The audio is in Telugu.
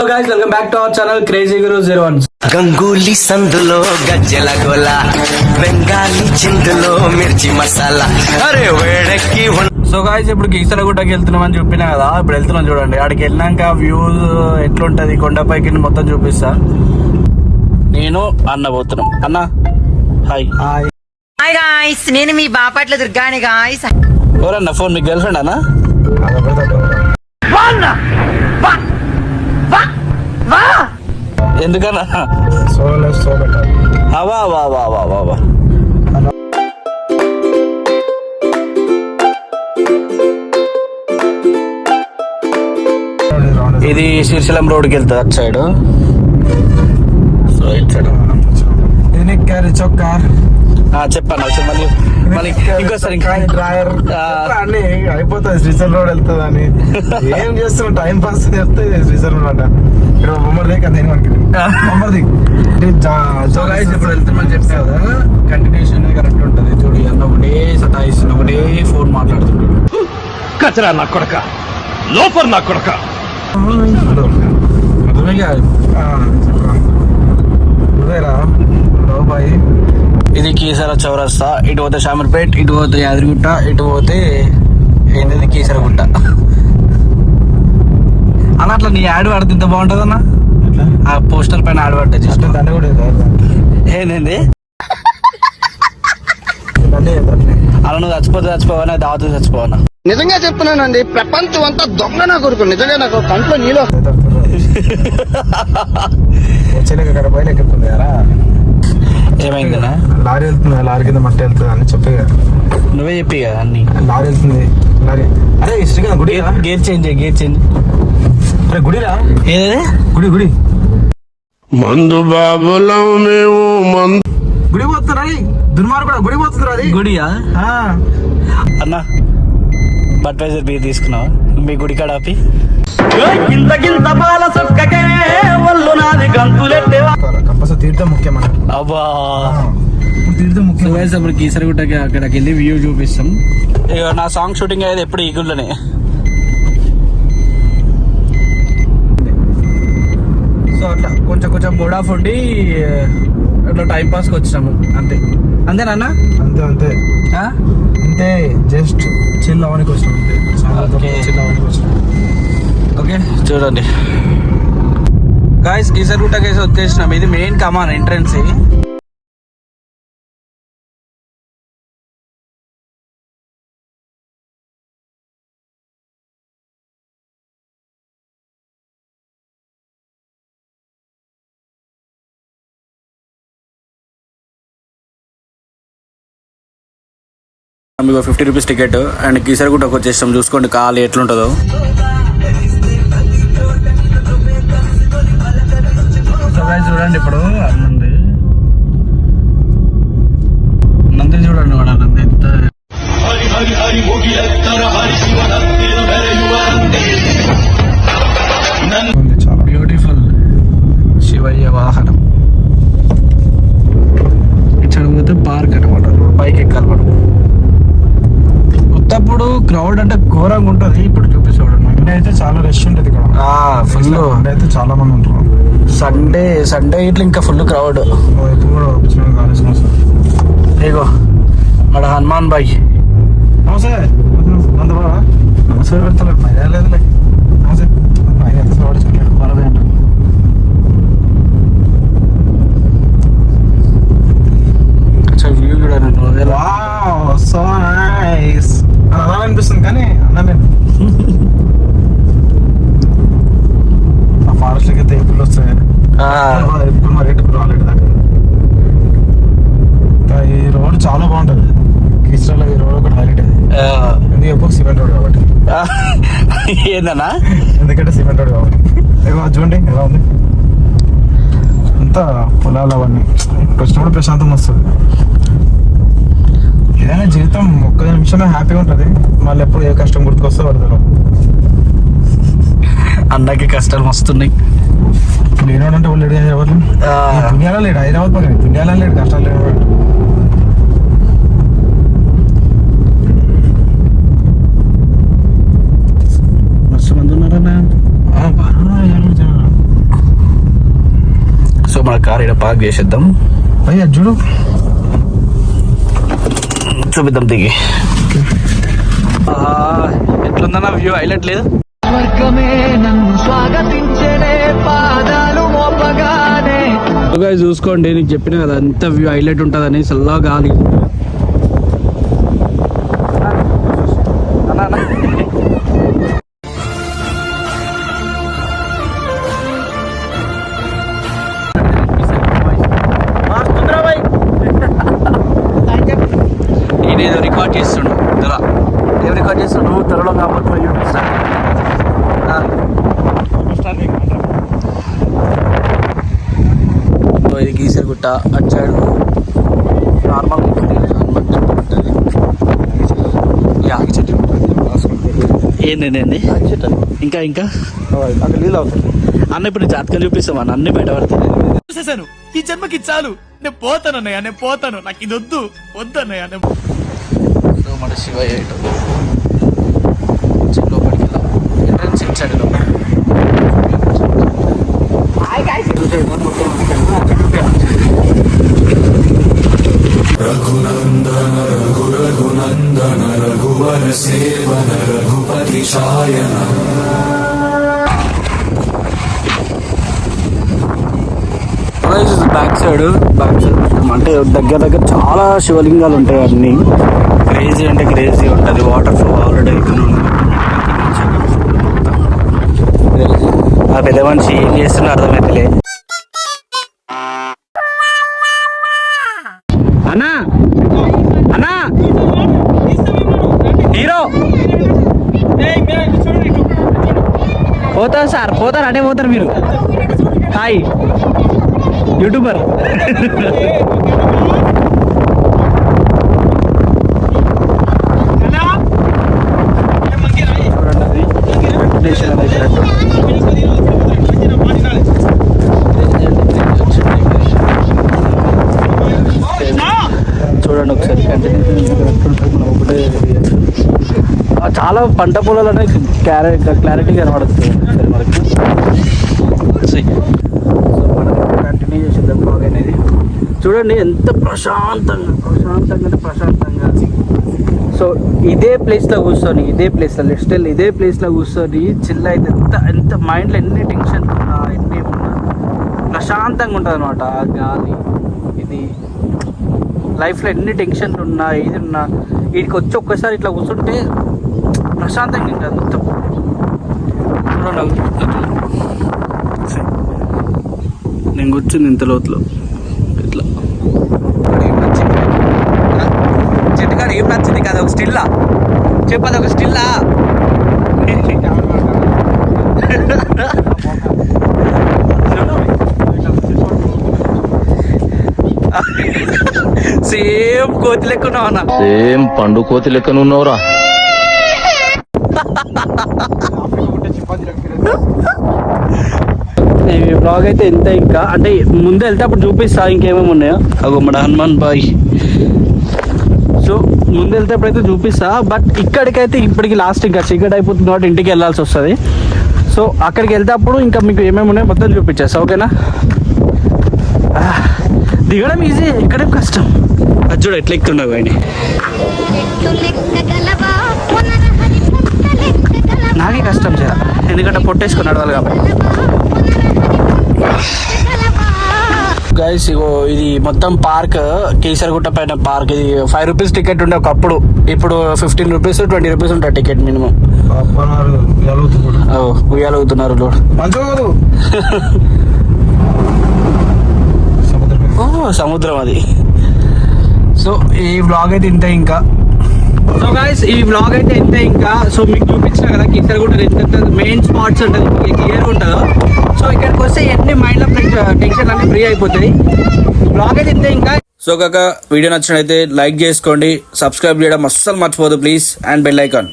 Hello guys, welcome back to our channel Crazy Guru 01. Ganguly సందులో గజ్జల గోల బెంగాలీ చిందులో మిర్చి మసాలా అరే వేడెక్కి. సో గాయ్స్ ఇప్పుడు గీసరగుట్టకి వెళ్తున్నామని చెప్పినా కదా, ఇప్పుడు వెళ్తున్నాం చూడండి. ఆడికి వెళ్ళినాక వ్యూ ఎట్లుంటది కొండపైకి మొత్తం చూపిస్తా. నేను అన్న పోతున్నాం. అన్న హాయ్. హాయ్ గాయ్స్, నేను మీ బాపట్ల దుర్గాని గాయ్స్. ఎవరన్నా ఫోన్, మీ గర్ల్ ఫ్రెండ్ అన్నా? ఎందుకన్నా? అవా వా వా వా వా వా. ఇది శ్రీశైలం రోడ్కి వెళ్తుంది అటు సైడ్. సో ఇటు సైడ్ చెప్పాను మళ్ళీ మళ్ళీ ఇంకోసారి అన్ని అయిపోతుంది. శ్రీశైలం రోడ్ వెళ్తుంది అని ఏం చేస్తున్నాం, టైం పాస్ చేస్తే శ్రీశైలం రోడ్ అంట. ఇక్కడ బొమ్మడి కదా బొమ్మది ఇప్పుడు వెళ్తామని చెప్పా కదా, కంటిన్యూషన్ కరెక్ట్ ఉంటుంది. చూడు అన్న ఒకటే సతాయిస్తున్న, ఒకటే ఫోన్ మాట్లాడుతున్నాడు. కచరా నా కొడక, లోపర్ నా కొడక. అర్థమే కాదు. బాయ్, ఇది కీసర చౌరస్తా. ఇటు పోతే షామర్పేట్, ఇటు పోతే యాదగిరిగుట్ట, ఇటు పోతే ఏంటది కీసరగుట్ట అన్న. అట్లా నీ యాడ్ పడితే ఇంత బాగుంటుంది అన్న. ఆ పోస్టర్ పైన యాడ్ పడ్డా జస్ట్ దండ కూడా ఏంది అలా. నువ్వు చచ్చిపోవనా దావతు చచ్చిపోవనా? నిజంగా చెప్తున్నానండి, ప్రపంచం అంతా దొంగ నా కొడుకు. నిజంగా నాకు కంట్లో నీళ్ళు వచ్చేలేక అక్కడ బయట ఎక్కుతుంది కదా. ఏమైందనా? లారీ వెళ్తుంది, లారీ కింద మట్టి వెళ్తుంది అని చెప్పి నువ్వే చెప్పి కదా అన్ని. లారీ వెళ్తుంది, లారీ. అరే శ్రీకాంత్ గుడి, గేర్ చేంజ్ గేర్ చేంజ్. అరే గుడిరా, ఏదే గుడి గుడి మందు బాబులం మేము మందు. గుడి పోతురా, దుర్మార్గుడా గుడి పోతుందిరా అది. గుడియా అన్న? బట్వైజర్ బీర్ తీసుకున్నావా మీ గుడి కాడ ఆపి? కంపల్సరీ తీర్థం ముఖ్యం మనకి. అబ్బా తీర్థం ముఖ్యం. ఇప్పుడు కీసరగుట్టకి అక్కడికి వెళ్ళి వ్యూ చూపిస్తాం. ఇక నా సాంగ్ షూటింగ్ అయ్యేది ఎప్పుడు ఈ గుళ్ళనే. సో అట్లా కొంచెం కొంచెం మూడ్ ఆఫ్ ఉండి అట్లా టైం పాస్కి వచ్చినాము అంతే. అంతేనా? అంతే అంతే అంతే, జస్ట్ చిల్ అవ్వడానికి వచ్చినాం అంతే. చిల్ అవ్వడానికి వచ్చినాం. ఓకే చూడండి గాయస్, కీసరగుట్టకి వేసి వచ్చేసినాం. ఇది మెయిన్ కమాన్ ఎంట్రన్స్. మీకు 50 రూపీస్ టికెట్. అండ్ కీసరగుట్టకు వచ్చేసాం. చూసుకోండి ఖాళీ ఎట్లుంటుందో. చూడండి ఇప్పుడు నంది చూడండి వాడు నంది ఎంత చాలా బ్యూటిఫుల్. శివయ్య వాహనం. ఇచ్చడి పోతే పార్క్ అనమాట, పైకి ఎక్కాలి మనం. ఉత్తప్పుడు క్రౌడ్ అంటే ఘోరంగా ఉంటుంది. ఇప్పుడు చూపి చూడండి, మండే అయితే చాలా రష్ ఉంటుంది ఇక్కడ. ఫుల్ మండే అయితే చాలా మంది ఉంటారు. సండే ఇట్లా ఇంకా ఫుల్ క్రౌడ్. ఎప్పుడు కూడా కాలేసిన ఇగో అక్కడ హనుమాన్ బాయ్. నమస్తే నమస్తే పెడతలేదు, మర్యాద లేదులే. నమస్తే వరదే అంట. వ్యూ చూడండి. సో నైస్ అనిపిస్తుంది కానీ అన్నమే. ఆ ఫారెస్ట్ అయితే ఎప్పుడు వస్తాయి ఎప్పుడు మరి ఎప్పుడు రాలేదు దాకా. ఈ రోడ్ చాలా బాగుంటుంది. కీసరాలో ఈ రోడ్ ఒకటి హైలైట్ అది. ఎందుకు ఎప్పుడు సిమెంట్ రోడ్ కాబట్టి. ఏందన్నా? ఎందుకంటే సిమెంట్ రోడ్ కాబట్టి. చూడండి ఎలా ఉంది అంతా పొలాలు అవన్నీ. ఇప్పుడు వచ్చినప్పుడు ప్రశాంతం వస్తుంది. ఏదైనా జీవితం ఒక్క నిమిషమే హ్యాపీగా ఉంటుంది, మళ్ళీ ఎప్పుడు ఏ కష్టం గుర్తుకొస్తే పడతారు. అన్నకి కష్టాలు వస్తున్నాయి. లేనివాడు అంటే వాళ్ళు లేడు, ఎవరు దునియాలో లేడు. హైదరాబాద్ పక్కన దునియాలో లేడు, కష్టాలు లేనివాడు. మస్తు మంది ఉన్నారన్నా. బాగా మన కార్ ఇక్కడ పార్క్ చేసేద్దాం. అయ్యా చూడు చూపిద్దాం దిగి. ఎట్లుందన్న వ్యూ హైలైట్ లేదు? చూసుకోండి, నీకు చెప్పిన కదా అంత వ్యూ హైలైట్ ఉంటుందని. చల్లగా గాలి. నేనేదో రికార్డ్ చేస్తుండు త్వర. ఏం రికార్డ్ చేస్తుండు? త్వరలో కాబట్టి యూట్యూబ్ స్టార్. ఇది గీసరగుట్ట. అటు సైడ్ నార్మల్ యాగి చెట్టు ఏంటండి. ఇంకా ఇంకా అక్కడ నీళ్ళు అవుతుంది. అన్న ఇప్పుడు జాతకం చూపిస్తాం అన్న, అన్ని బయటపడతాయి. చూసేసాను, ఈ జన్మకి చాలు, నేను పోతాను అన్నయ్య, నేను పోతాను, నాకు ఇది వద్దు అన్నయ్య. సో మన శివయ్య లోపలికి వెళ్దాం. ఎంట్రన్స్ ఇటు సైడ్ లోపల. బ్యాక్ సైడ్ అంటే దగ్గర చాలా శివలింగాలు ఉంటాయి. అన్ని క్రేజీ అంటే క్రేజీ ఉంటుంది. వాటర్ ఫ్లో ఆల్రెడీ అవుతుంది. ఆ పెద్ద మనిషి ఏం చేస్తున్నా అర్థమైతలే. అన్నా అన్నా హీరో పోతారు సార్, పోతారు అంటే పోతారు మీరు. Hi YouTuber. చూడండి ఒకసారి చాలా పంట పొలాలనే క్లారిటీ కనబడుతుంది ఒకసారి మనకి. సో మనం కంటిన్యూ చేసేద్దాం బ్లాగ్ అనేది. చూడండి ఎంత ప్రశాంతంగా. సో ఇదే ప్లేస్లో కూర్చొని ఇదే ప్లేస్లో కూర్చొని చిల్ అయితే ఎంత మైండ్లో ఎన్ని టెన్షన్లు ఉన్నా ఎన్ని ఉన్నా ప్రశాంతంగా ఉంటుంది అనమాట. ఆ గాలి ఇది లైఫ్లో ఎన్ని టెన్షన్లు ఉన్నా ఏది ఉన్నా వీడికి వచ్చి ఒక్కసారి ఇట్లా కూర్చుంటే ప్రశాంతంగా ఉంటుంది మొత్తం. నేను కూర్చుంది ఇంత లోతులో ఇట్లా. చెట్టుకాడ ఏం నచ్చింది కదా? ఒక స్టిల్లా చెప్పదు, ఒక స్టిల్లా. సేమ్ కోతి లెక్క ఉన్నావు అన్న. సేమ్ పండు కోతి లెక్కన ఉన్నావురా. ఈ బ్లాగ్ అయితే ఎంత ఇంకా అంటే ముందు వెళ్తే అప్పుడు చూపిస్తా ఇంకేమేమి ఉన్నాయో. అగో మన హనుమాన్ బాయ్. సో ముందు వెళ్తే అప్పుడైతే చూపిస్తా. బట్ ఇక్కడికైతే ఇప్పటికి లాస్ట్ ఇంకా చీకటి అయిపోతుంది కాబట్టి ఇంటికి వెళ్ళాల్సి వస్తుంది. సో అక్కడికి వెళ్తే అప్పుడు ఇంకా మీకు ఏమేమి ఉన్నాయో మొత్తం చూపించేస్తా. ఓకేనా? దిగడం ఈజీ, ఎక్కడేం కష్టం. అది చూడ ఎట్లా ఎక్కుతున్నావు ఆయన. నాకే కష్టం చేయాలి ఎందుకంటే పొట్టేసుకొని నడవాలి కాబట్టి. గైస్ ఇగో ఇది మొత్తం పార్క్, కేసరగుట్ట పైన పార్క్. ఇది 5 రూపీస్ టికెట్ ఉండే ఒకప్పుడు. ఇప్పుడు 15 రూపీస్ 20 రూపీస్ ఉంటుంది టికెట్ మినిమం. ఉయ్యాలవుతున్నారు సముద్రం అది. సో ఈ వ్లాగ్ అయితే ఇంతే ఇంకా. సో గైస్ ఈ వ్లాగ్ అయితే ఇంతే ఇంకా. సో మీకు చూపించిన కదా కేసరగుట్ట ఎంత మెయిన్ స్పాట్స్ ఉంటుంది, క్లియర్ ఉంటుందో. సో ఇక్కడికి వస్తే ఎన్ని మైండ్లో టెన్షన్ అన్ని ఫ్రీ అయిపోతుంది. వ్లాగ్ అయితే ఇంతే ఇంకా. సో కాక వీడియో నచ్చినట్లయితే లైక్ చేసుకోండి, సబ్స్క్రైబ్ చేయడం అస్సలు మర్చిపోదు ప్లీజ్, అండ్ బెల్ ఐకాన్.